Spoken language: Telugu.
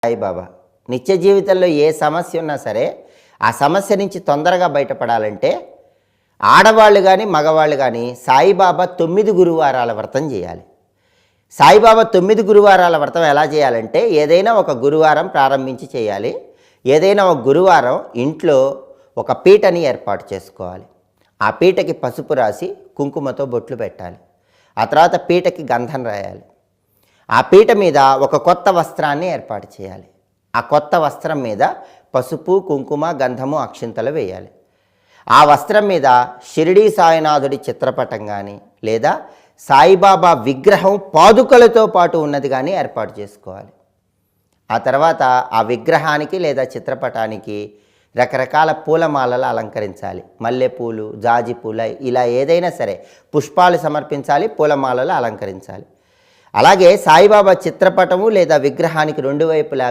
సాయిబాబా నిత్య జీవితంలో ఏ సమస్య ఉన్నా సరే ఆ సమస్య నుంచి తొందరగా బయటపడాలంటే ఆడవాళ్ళు కానీ మగవాళ్ళు కానీ సాయిబాబా 9 గురువారాల వ్రతం చేయాలి. సాయిబాబా 9 గురువారాల వ్రతం ఎలా చేయాలంటే ఏదైనా ఒక గురువారం ప్రారంభించి చేయాలి. ఏదైనా ఒక గురువారం ఇంట్లో ఒక పీటని ఏర్పాటు చేసుకోవాలి. ఆ పీటకి పసుపు రాసి కుంకుమతో బొట్లు పెట్టాలి. ఆ తర్వాత పీటకి గంధం రాయాలి. ఆ పీట మీద ఒక కొత్త వస్త్రాన్ని ఏర్పాటు చేయాలి. ఆ కొత్త వస్త్రం మీద పసుపు కుంకుమ గంధము అక్షింతలు వేయాలి. ఆ వస్త్రం మీద షిరిడీ సాయినాథుడి చిత్రపటం కానీ లేదా సాయిబాబా విగ్రహం పాదుకలతో పాటు ఉన్నది కానీ ఏర్పాటు చేసుకోవాలి. ఆ తర్వాత ఆ విగ్రహానికి లేదా చిత్రపటానికి రకరకాల పూలమాలలు అలంకరించాలి. మల్లెపూలు, జాజి పూల, ఇలా ఏదైనా సరే పుష్పాలు సమర్పించాలి, పూలమాలలు అలంకరించాలి. అలాగే సాయిబాబా చిత్రపటము లేదా విగ్రహానికి 2 వైపులా